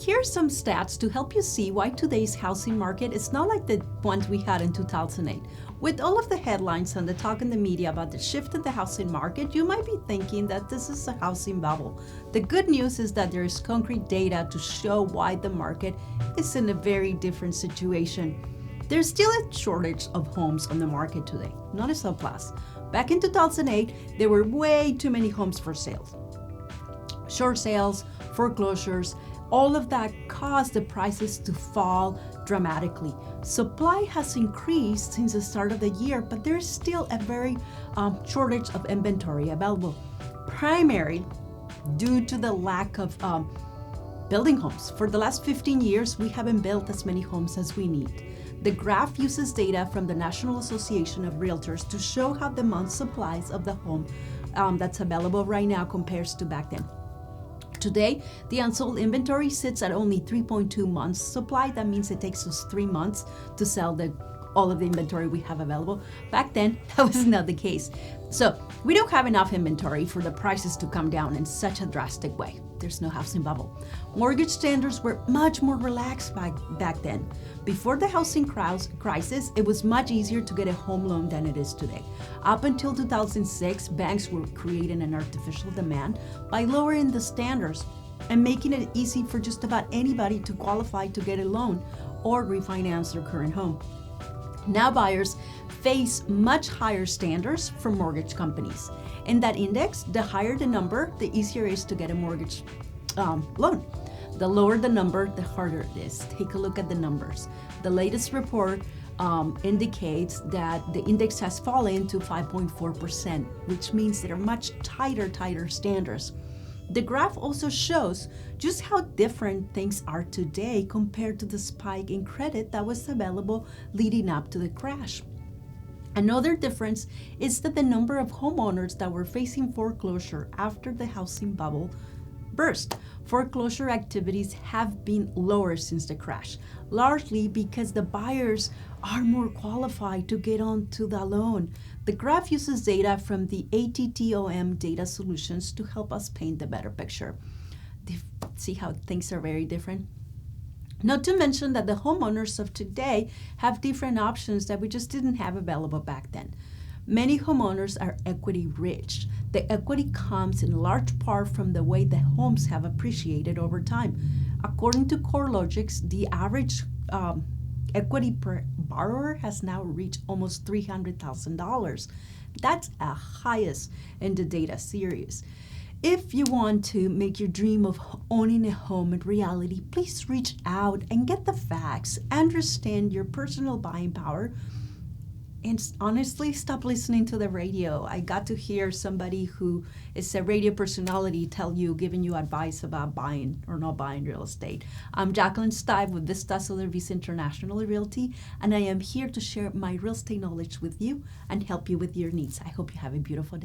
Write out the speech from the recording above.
Here's some stats to help you see why today's housing market is not like the ones we had in 2008. With all of the headlines and the talk in the media about the shift in the housing market, you might be thinking that this is a housing bubble. The good news is that there is concrete data to show why the market is in a very different situation. There's still a shortage of homes on the market today, not a surplus. Back in 2008, there were way too many homes for sale. Short sales, foreclosures, all of that caused the prices to fall dramatically. Supply has increased since the start of the year, but there's still a very shortage of inventory available, primarily due to the lack of building homes. For the last 15 years, we haven't built as many homes as we need. The graph uses data from the National Association of Realtors to show how the month supplies of the home that's available right now compares to back then. Today, the unsold inventory sits at only 3.2 months supply. That means it takes us 3 months to sell all of the inventory we have available. Back then, that was not the case. So we don't have enough inventory for the prices to come down in such a drastic way. There's no housing bubble. Mortgage standards were much more relaxed back then. Before the housing crisis, it was much easier to get a home loan than it is today. Up until 2006, banks were creating an artificial demand by lowering the standards and making it easy for just about anybody to qualify to get a loan or refinance their current home. Now buyers face much higher standards from mortgage companies. In that index, the higher the number, the easier it is to get a mortgage loan. The lower the number, the harder it is. Take a look at the numbers. The latest report indicates that the index has fallen to 5.4%, which means there are much tighter standards. The graph also shows just how different things are today compared to the spike in credit that was available leading up to the crash. Another difference is that the number of homeowners that were facing foreclosure after the housing bubble burst. Foreclosure activities have been lower since the crash, largely because the buyers are more qualified to get onto the loan. The graph uses data from the ATTOM data solutions to help us paint a better picture. See how things are very different? Not to mention that the homeowners of today have different options that we just didn't have available back then. Many homeowners are equity rich. The equity comes in large part from the way the homes have appreciated over time. According to CoreLogix, the average equity per borrower has now reached almost $300,000. That's the highest in the data series. If you want to make your dream of owning a home a reality, please reach out and get the facts, understand your personal buying power, and honestly, stop listening to the radio. I got to hear somebody who is a radio personality giving you advice about buying or not buying real estate. I'm Jaqueline Steib with Vista, Vista International Realty, and I am here to share my real estate knowledge with you and help you with your needs. I hope you have a beautiful day.